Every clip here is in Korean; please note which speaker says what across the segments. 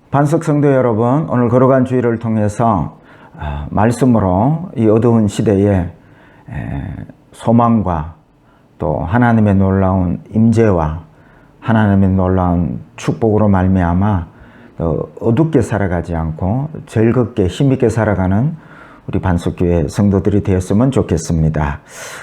Speaker 1: 반석 성도 여러분, 오늘 걸어간 주일을 통해서 말씀으로 이 어두운 시대에 소망과 또 하나님의 놀라운 임재와 하나님의 놀라운 축복으로 말미암아 어둡게 살아가지 않고 즐겁게 힘있게 살아가는 우리 반석교회 성도들이 되었으면 좋겠습니다.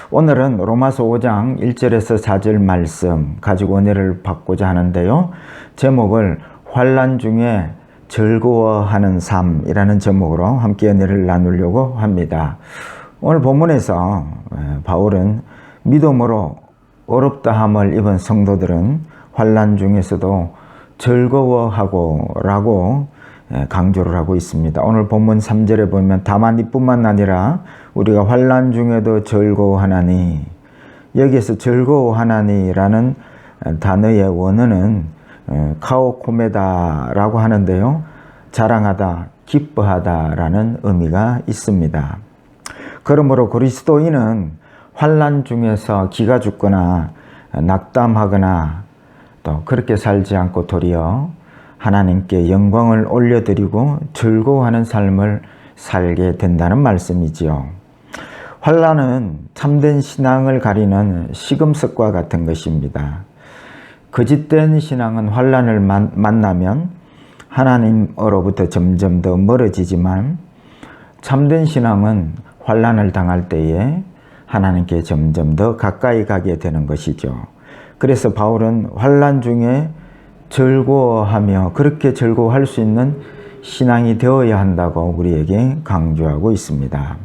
Speaker 1: 오늘은 로마서 5장 1절에서 4절 말씀 가지고 은혜를 받고자 하는데요. 제목을 환난 중에 즐거워하는 삶이라는 제목으로 함께 은혜를 나누려고 합니다. 오늘 본문에서 바울은 믿음으로 어렵다함을 입은 성도들은 환난 중에서도 즐거워하고 라고 강조를 하고 있습니다. 오늘 본문 3절에 보면 다만 이뿐만 아니라 우리가 환난 중에도 즐거워하나니, 여기에서 즐거워하나니라는 단어의 원어는 카오코메다라고 하는데요. 자랑하다, 기뻐하다라는 의미가 있습니다. 그러므로 그리스도인은 환난 중에서 기가 죽거나 낙담하거나 또 그렇게 살지 않고 도리어 하나님께 영광을 올려드리고 즐거워하는 삶을 살게 된다는 말씀이지요. 환난은 참된 신앙을 가리는 시금석과 같은 것입니다. 거짓된 신앙은 환난을 만나면 하나님으로부터 점점 더 멀어지지만 참된 신앙은 환난을 당할 때에 하나님께 점점 더 가까이 가게 되는 것이죠. 그래서 바울은 환난 중에 즐거워하며 그렇게 즐거워할 수 있는 신앙이 되어야 한다고 우리에게 강조하고 있습니다.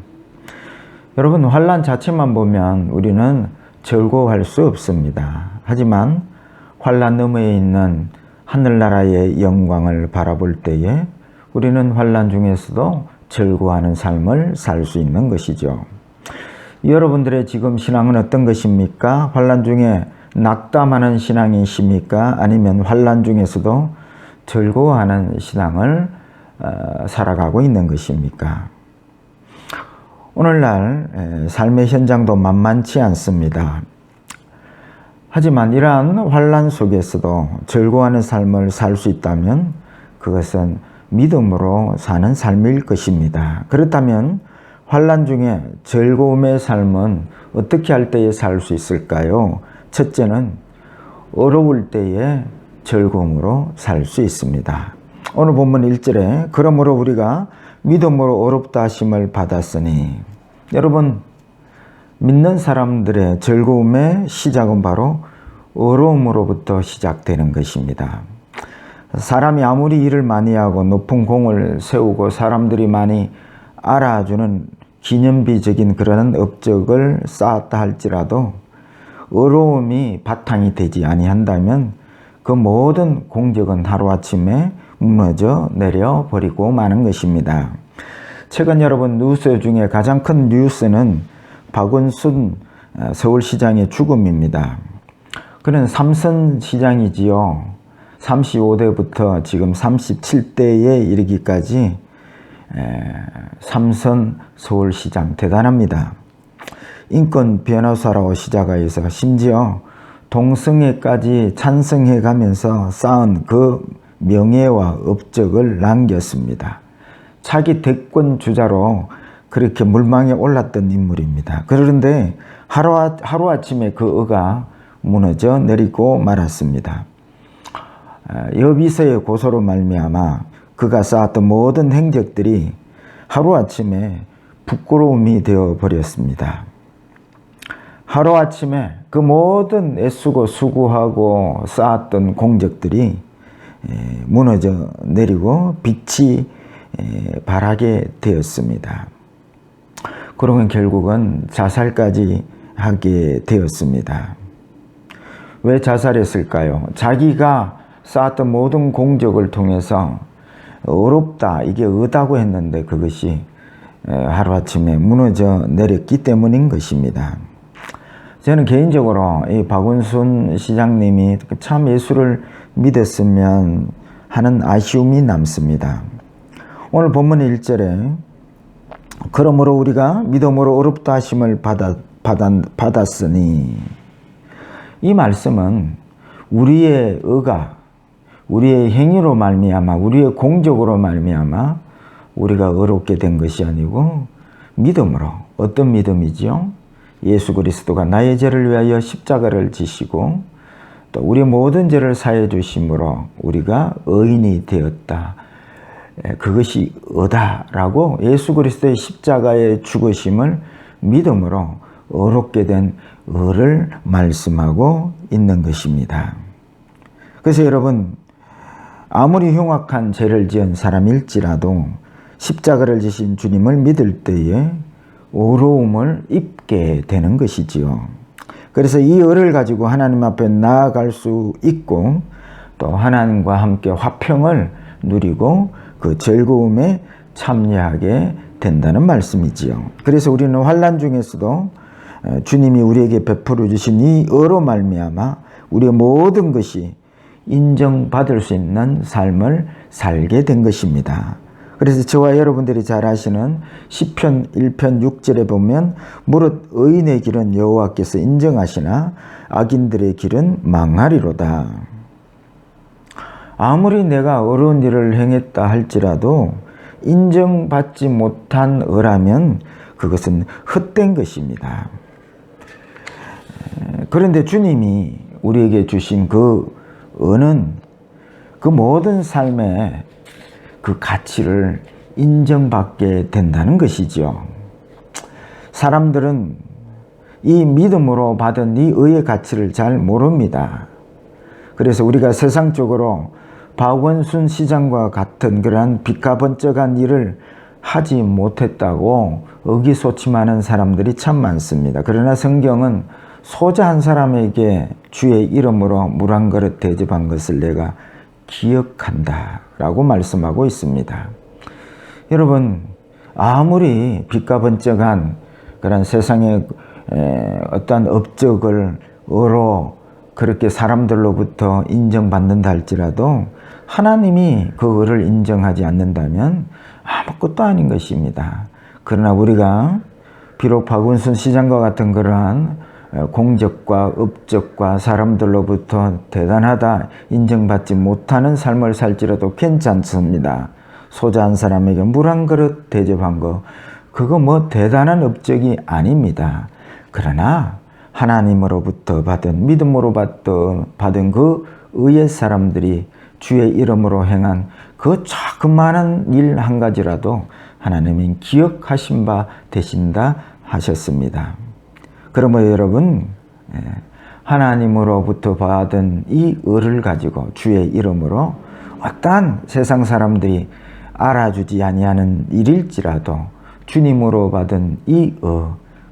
Speaker 1: 여러분, 환난 자체만 보면 우리는 즐거워할 수 없습니다. 하지만 환난 너머에 있는 하늘나라의 영광을 바라볼 때에 우리는 환난 중에서도 즐거워하는 삶을 살 수 있는 것이죠. 여러분들의 지금 신앙은 어떤 것입니까? 환난 중에 낙담하는 신앙이십니까? 아니면 환난 중에서도 즐거워하는 신앙을 살아가고 있는 것입니까? 오늘날 삶의 현장도 만만치 않습니다. 하지만 이러한 환난 속에서도 즐거워하는 삶을 살 수 있다면 그것은 믿음으로 사는 삶일 것입니다. 그렇다면 환난 중에 즐거움의 삶은 어떻게 할 때에 살 수 있을까요? 첫째는 어려울 때에 즐거움으로 살 수 있습니다. 오늘 본문 1절에 그러므로 우리가 믿음으로 어렵다 하심을 받았으니, 여러분, 믿는 사람들의 즐거움의 시작은 바로 어려움으로부터 시작되는 것입니다. 사람이 아무리 일을 많이 하고 높은 공을 세우고 사람들이 많이 알아주는 기념비적인 그런 업적을 쌓았다 할지라도 어려움이 바탕이 되지 아니한다면 그 모든 공적은 하루아침에 무너져 내려버리고 마는 것입니다. 최근 여러분 뉴스 중에 가장 큰 뉴스는 박원순 서울시장의 죽음입니다. 그는 삼선시장이지요. 35대부터 지금 37대에 이르기까지 3선 서울시장, 대단합니다. 인권 변호사라고 시작해서 심지어 동성애까지 찬성해 가면서 쌓은 그 명예와 업적을 남겼습니다. 차기 대권 주자로 그렇게 물망에 올랐던 인물입니다. 그런데 하루아침에 그 의가 무너져 내리고 말았습니다. 여비서의 고소로 말미암아 그가 쌓았던 모든 행적들이 하루아침에 부끄러움이 되어버렸습니다. 하루아침에 그 모든 애쓰고 수고하고 쌓았던 공적들이 무너져 내리고 빛이 발하게 되었습니다. 그러면 결국은 자살까지 하게 되었습니다. 왜 자살했을까요? 자기가 쌓았던 모든 공적을 통해서 어렵다, 이게 의다고 했는데 그것이 하루아침에 무너져 내렸기 때문인 것입니다. 저는 개인적으로 이 박원순 시장님이 참 예수를 믿었으면 하는 아쉬움이 남습니다. 오늘 본문 1절에 그러므로 우리가 믿음으로 어렵다 하심을 받았으니, 이 말씀은 우리의 의가, 우리의 행위로 말미암아 우리의 공적으로 말미암아 우리가 의롭게 된 것이 아니고 믿음으로. 어떤 믿음이지요? 예수 그리스도가 나의 죄를 위하여 십자가를 지시고 또 우리 모든 죄를 사해 주심으로 우리가 의인이 되었다. 그것이 의다라고 예수 그리스도의 십자가의 죽으심을 믿음으로 의롭게 된 의를 말씀하고 있는 것입니다. 그래서 여러분, 아무리 흉악한 죄를 지은 사람일지라도 십자가를 지신 주님을 믿을 때에 의로움을 입게 되는 것이지요. 그래서 이 의를 가지고 하나님 앞에 나아갈 수 있고 또 하나님과 함께 화평을 누리고 그 즐거움에 참여하게 된다는 말씀이지요. 그래서 우리는 환난 중에서도 주님이 우리에게 베풀어 주신 이 의로 말미암아 우리의 모든 것이 인정받을 수 있는 삶을 살게 된 것입니다. 그래서 저와 여러분들이 잘 아시는 시편 1편 6절에 보면 무릇 의인의 길은 여호와께서 인정하시나 악인들의 길은 망하리로다. 아무리 내가 어려운 일을 행했다 할지라도 인정받지 못한 의라면 그것은 헛된 것입니다. 그런데 주님이 우리에게 주신 그 의는 그 모든 삶의 그 가치를 인정받게 된다는 것이죠. 사람들은 이 믿음으로 받은 이 의의 가치를 잘 모릅니다. 그래서 우리가 세상적으로 박원순 시장과 같은 그러한 비가번쩍한 일을 하지 못했다고 의기소침하는 사람들이 참 많습니다. 그러나 성경은 소자 한 사람에게 주의 이름으로 물 한 그릇 대접한 것을 내가 기억한다 라고 말씀하고 있습니다. 여러분, 아무리 비가번쩍한 그런 세상의 어떠한 업적을 의로 그렇게 사람들로부터 인정받는다 할지라도 하나님이 그 의를 인정하지 않는다면 아무것도 아닌 것입니다. 그러나 우리가 비록 박원순 시장과 같은 그러한 공적과 업적과 사람들로부터 대단하다 인정받지 못하는 삶을 살지라도 괜찮습니다. 소자 한 사람에게 물 한 그릇 대접한 거 그거 뭐 대단한 업적이 아닙니다. 그러나 하나님으로부터 받은 믿음으로 받은 그 의의 사람들이 주의 이름으로 행한 그 조그마한 일 한 가지라도 하나님이 기억하신 바 되신다 하셨습니다. 그러므로 여러분, 하나님으로부터 받은 이 의를 가지고 주의 이름으로 어떠한 세상 사람들이 알아주지 아니하는 일일지라도 주님으로 받은 이 의,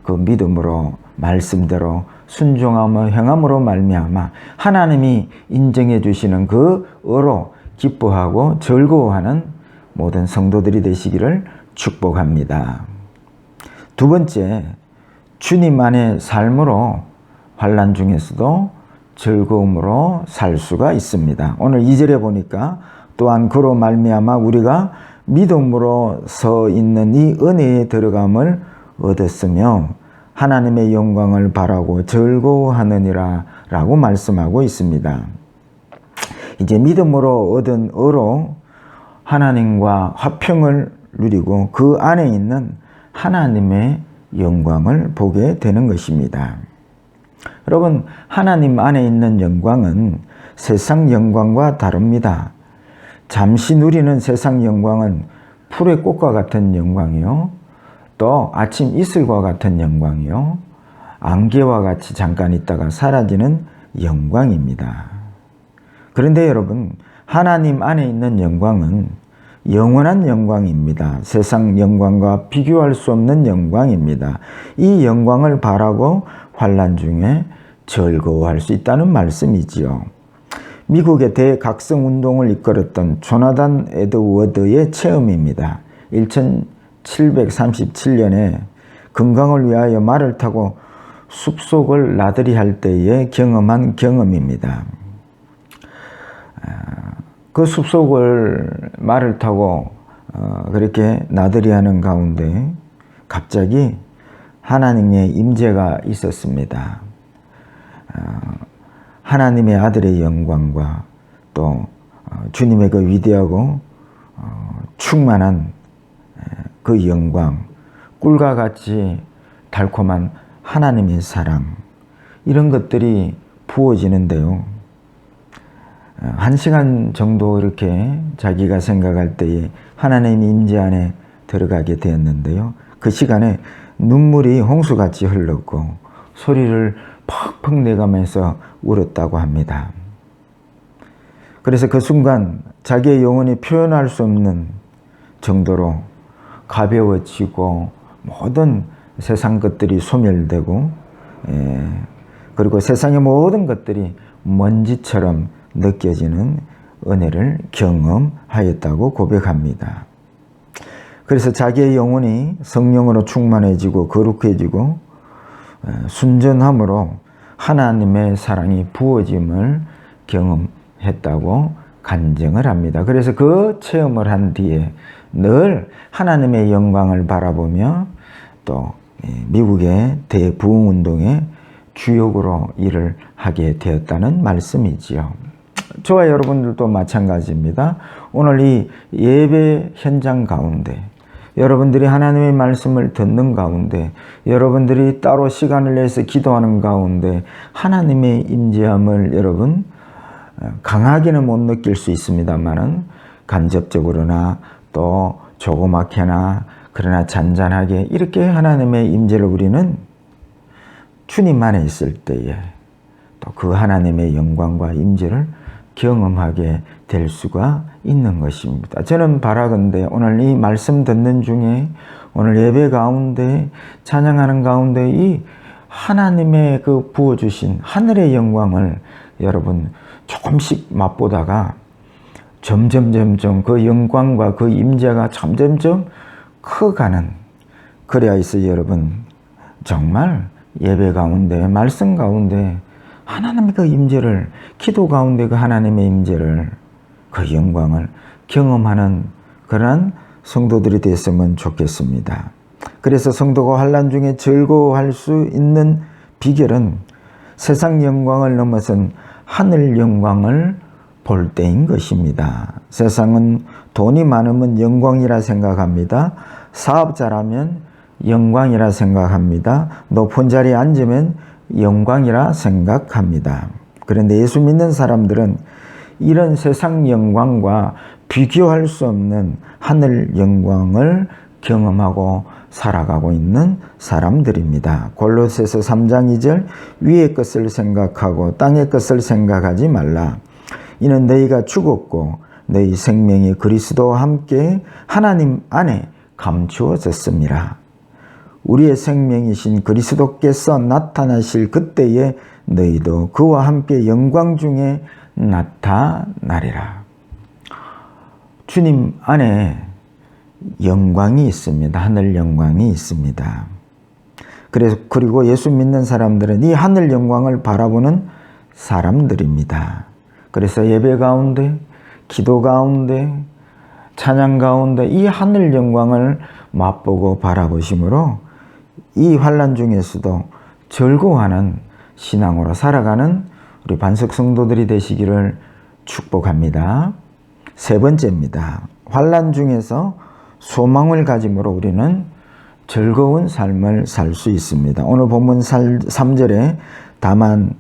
Speaker 1: 그 믿음으로 말씀대로 순종하며 행함으로 말미암아 하나님이 인정해 주시는 그 의로 기뻐하고 즐거워하는 모든 성도들이 되시기를 축복합니다. 두 번째, 주님 안의 삶으로 환난 중에서도 즐거움으로 살 수가 있습니다. 오늘 2절에 보니까 또한 그로 말미암아 우리가 믿음으로 서 있는 이 은혜에 들어감을 얻었으며 하나님의 영광을 바라고 즐거워하느니라 라고 말씀하고 있습니다. 이제 믿음으로 얻은 의로 하나님과 화평을 누리고 그 안에 있는 하나님의 영광을 보게 되는 것입니다. 여러분, 하나님 안에 있는 영광은 세상 영광과 다릅니다. 잠시 누리는 세상 영광은 풀의 꽃과 같은 영광이요, 또 아침 이슬과 같은 영광이요, 안개와 같이 잠깐 있다가 사라지는 영광입니다. 그런데 여러분, 하나님 안에 있는 영광은 영원한 영광입니다. 세상 영광과 비교할 수 없는 영광입니다. 이 영광을 바라고 환난 중에 즐거워할 수 있다는 말씀이지요. 미국의 대각성 운동을 이끌었던 조나단 에드워드의 체험입니다. 1737년에 건강을 위하여 말을 타고 숲속을 나들이 할 때에 경험한 경험입니다. 그 숲속을 말을 타고 그렇게 나들이하는 가운데 갑자기 하나님의 임재가 있었습니다. 하나님의 아들의 영광과 또 주님의 그 위대하고 충만한 그 영광, 꿀과 같이 달콤한 하나님의 사랑, 이런 것들이 부어지는데요. 1시간 정도 이렇게 자기가 생각할 때에 하나님 임재 안에 들어가게 되었는데요. 그 시간에 눈물이 홍수같이 흘렀고 소리를 퍽퍽 내가면서 울었다고 합니다. 그래서 그 순간 자기의 영혼이 표현할 수 없는 정도로 가벼워지고 모든 세상 것들이 소멸되고 그리고 세상의 모든 것들이 먼지처럼 느껴지는 은혜를 경험하였다고 고백합니다. 그래서 자기의 영혼이 성령으로 충만해지고 거룩해지고 순전함으로 하나님의 사랑이 부어짐을 경험했다고 간증을 합니다. 그래서 그 체험을 한 뒤에 늘 하나님의 영광을 바라보며 또 미국의 대부흥운동의 주역으로 일을 하게 되었다는 말씀이지요. 저와 여러분들도 마찬가지입니다. 오늘 이 예배 현장 가운데 여러분들이 하나님의 말씀을 듣는 가운데 여러분들이 따로 시간을 내서 기도하는 가운데 하나님의 임재함을 여러분 강하게는 못 느낄 수 있습니다만은 간접적으로나 또 조그맣게나 그러나 잔잔하게 이렇게 하나님의 임재를 우리는 주님 안에 있을 때에 또 그 하나님의 영광과 임재를 경험하게 될 수가 있는 것입니다. 저는 바라건대 오늘 이 말씀 듣는 중에 오늘 예배 가운데 찬양하는 가운데 이 하나님의 그 부어주신 하늘의 영광을 여러분 조금씩 맛보다가 점점 그 영광과 그 임재가 점점점 커가는, 그래야 있어 여러분 정말 예배 가운데 말씀 가운데 하나님의 그 임재를, 기도 가운데 그 하나님의 임재를, 그 영광을 경험하는 그런 성도들이 됐으면 좋겠습니다. 그래서 성도가 환난 중에 즐거워할 수 있는 비결은 세상 영광을 넘어선 하늘 영광을 볼 때인 것입니다. 세상은 돈이 많으면 영광이라 생각합니다. 사업자라면 영광이라 생각합니다. 높은 자리에 앉으면 영광이라 생각합니다. 그런데 예수 믿는 사람들은 이런 세상 영광과 비교할 수 없는 하늘 영광을 경험하고 살아가고 있는 사람들입니다. 골로새서 3장 2절 위의 것을 생각하고 땅의 것을 생각하지 말라. 이는 너희가 죽었고 너희 생명이 그리스도와 함께 하나님 안에 감추어졌습니다. 우리의 생명이신 그리스도께서 나타나실 그때에 너희도 그와 함께 영광 중에 나타나리라. 주님 안에 영광이 있습니다. 하늘 영광이 있습니다. 그리고 예수 믿는 사람들은 이 하늘 영광을 바라보는 사람들입니다. 그래서 예배 가운데, 기도 가운데, 찬양 가운데 이 하늘 영광을 맛보고 바라보심으로 이 환난 중에서도 즐거워하는 신앙으로 살아가는 우리 반석 성도들이 되시기를 축복합니다. 세 번째입니다. 환난 중에서 소망을 가짐으로 우리는 즐거운 삶을 살 수 있습니다. 오늘 본문 3절에 다만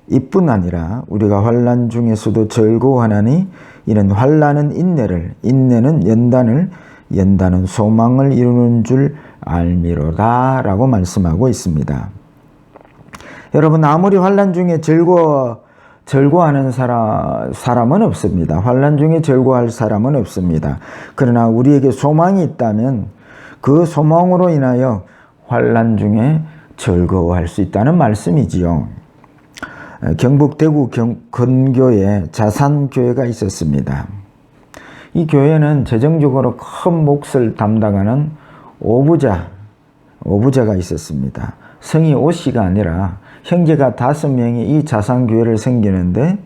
Speaker 1: 이뿐 아니라 우리가 환난 중에서도 즐거워하나니 이는 환난은 인내를, 인내는 연단을, 연단은 소망을 이루는 줄 알미로다 라고 말씀하고 있습니다. 여러분 아무리 환난 중에 즐거워하는 사람은 없습니다. 환난 중에 즐거워할 사람은 없습니다. 그러나 우리에게 소망이 있다면 그 소망으로 인하여 환난 중에 즐거워할 수 있다는 말씀이지요. 경북 대구 근교에 자산교회가 있었습니다. 이 교회는 재정적으로 큰 몫을 담당하는 오부자가 있었습니다. 성이 오씨가 아니라 형제가 5명이 이 자산교회를 섬기는데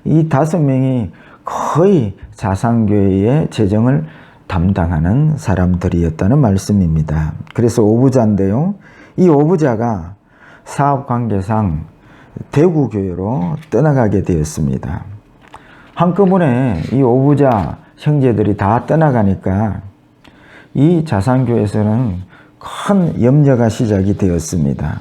Speaker 1: 이 5명이 거의 자산교회의 재정을 담당하는 사람들이었다는 말씀입니다. 그래서 오부자인데요. 이 오부자가 사업 관계상 대구교회로 떠나가게 되었습니다. 한꺼번에 이 오부자 형제들이 다 떠나가니까 이 자산교회에서는 큰 염려가 시작이 되었습니다.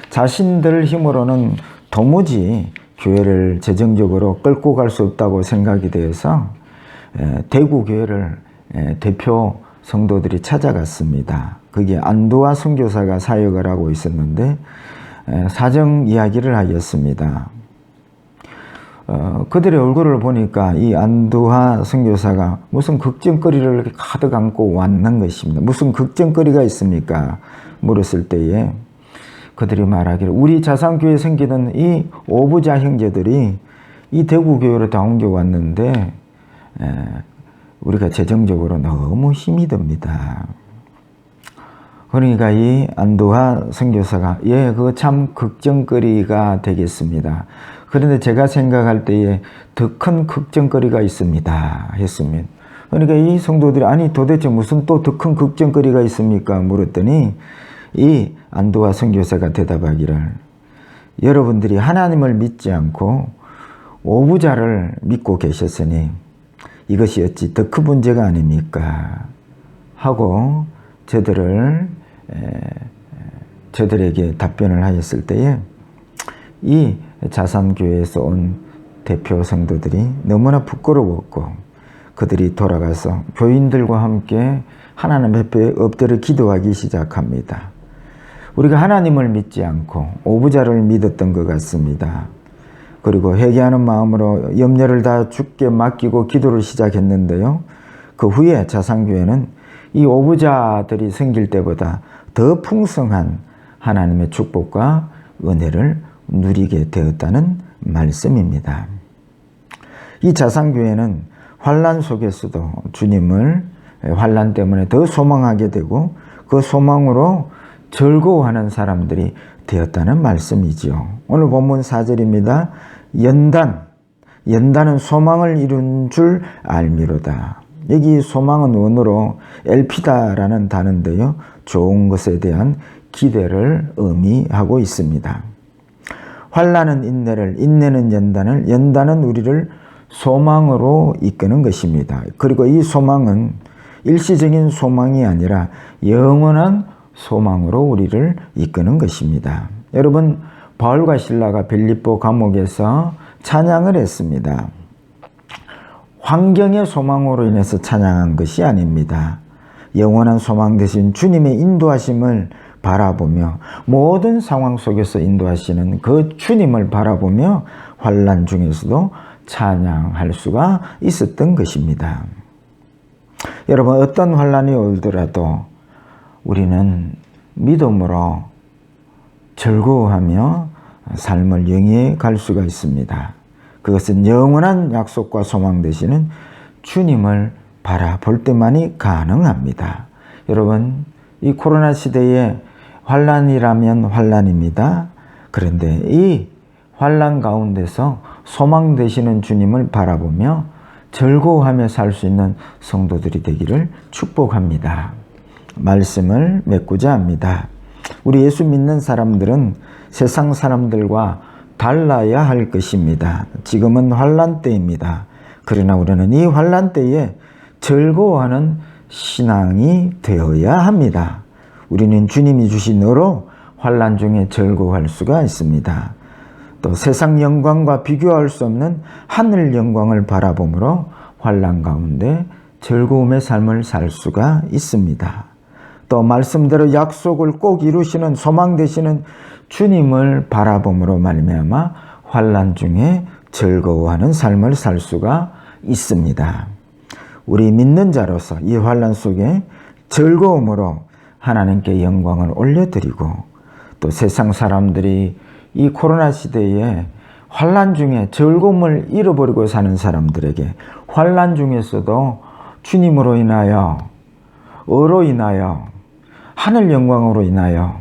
Speaker 1: 자신들 힘으로는 도무지 교회를 재정적으로 끌고 갈 수 없다고 생각이 되어서 대구 교회를 대표 성도들이 찾아갔습니다. 거기에 안두아 선교사가 사역을 하고 있었는데 사정 이야기를 하였습니다. 그들의 얼굴을 보니까 이 안두아 선교사가 무슨 걱정거리를 이렇게 가득 안고 왔는 것입니다. 무슨 걱정거리가 있습니까? 물었을 때에 그들이 말하기를 우리 자산교회에 생기는 이 오부자 형제들이 이 대구교회로 다 옮겨왔는데 우리가 재정적으로 너무 힘이 듭니다. 그러니까 이 안두아 선교사가 그거 참 걱정거리가 되겠습니다. 그런데 제가 생각할 때에 더 큰 걱정거리가 있습니다 했습니다. 그러니까 이 성도들이 아니 도대체 무슨 또 더 큰 걱정거리가 있습니까? 물었더니 이 안두아 선교사가 대답하기를 여러분들이 하나님을 믿지 않고 오부자를 믿고 계셨으니 이것이 어찌 더 큰 문제가 아닙니까? 하고 저들에게 답변을 하였을 때에 이 자산교회에서 온 대표 성도들이 너무나 부끄러웠고 그들이 돌아가서 교인들과 함께 하나님 앞에 엎드려 기도하기 시작합니다. 우리가 하나님을 믿지 않고 오부자를 믿었던 것 같습니다. 그리고 회개하는 마음으로 염려를 다 주께 맡기고 기도를 시작했는데요. 그 후에 자산교회는 이 오부자들이 생길 때보다 더 풍성한 하나님의 축복과 은혜를 누리게 되었다는 말씀입니다. 이 자산교회는 환난 속에서도 주님을 환난 때문에 더 소망하게 되고 그 소망으로 즐거워하는 사람들이 되었다는 말씀이지요. 오늘 본문 4절입니다. 연단은 소망을 이룬 줄 알미로다. 여기 소망은 원어로 엘피다라는 단어인데요. 좋은 것에 대한 기대를 의미하고 있습니다. 환난은 인내를, 인내는 연단을, 연단은 우리를 소망으로 이끄는 것입니다. 그리고 이 소망은 일시적인 소망이 아니라 영원한 소망으로 우리를 이끄는 것입니다. 여러분, 바울과 실라가 빌립보 감옥에서 찬양을 했습니다. 환경의 소망으로 인해서 찬양한 것이 아닙니다. 영원한 소망 대신 주님의 인도하심을 바라보며 모든 상황 속에서 인도하시는 그 주님을 바라보며 환난 중에서도 찬양할 수가 있었던 것입니다. 여러분, 어떤 환난이 오더라도 우리는 믿음으로 즐거워하며 삶을 영위해 갈 수가 있습니다. 그것은 영원한 약속과 소망 되시는 주님을 바라볼 때만이 가능합니다. 여러분, 이 코로나 시대에 환난이라면 환난입니다. 그런데 이 환난 가운데서 소망 되시는 주님을 바라보며 즐거워하며 살 수 있는 성도들이 되기를 축복합니다. 말씀을 맺고자 합니다. 우리 예수 믿는 사람들은 세상 사람들과 달라야 할 것입니다. 지금은 환난 때입니다. 그러나 우리는 이 환난 때에 즐거워하는 신앙이 되어야 합니다. 우리는 주님이 주신 너로 환난 중에 즐거워할 수가 있습니다. 또 세상 영광과 비교할 수 없는 하늘 영광을 바라보므로 환난 가운데 즐거움의 삶을 살 수가 있습니다. 또 말씀대로 약속을 꼭 이루시는 소망 되시는 주님을 바라봄으로 말미암아 환난 중에 즐거워하는 삶을 살 수가 있습니다. 우리 믿는 자로서 이 환난 속에 즐거움으로 하나님께 영광을 올려드리고 또 세상 사람들이 이 코로나 시대에 환난 중에 즐거움을 잃어버리고 사는 사람들에게 환난 중에서도 주님으로 인하여 의로 인하여 하늘 영광으로 인하여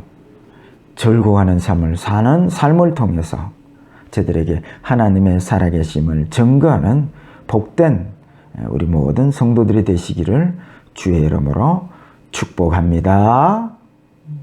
Speaker 1: 즐거워하는 삶을 사는 삶을 통해서 저들에게 하나님의 살아계심을 증거하는 복된 우리 모든 성도들이 되시기를 주의 이름으로 축복합니다.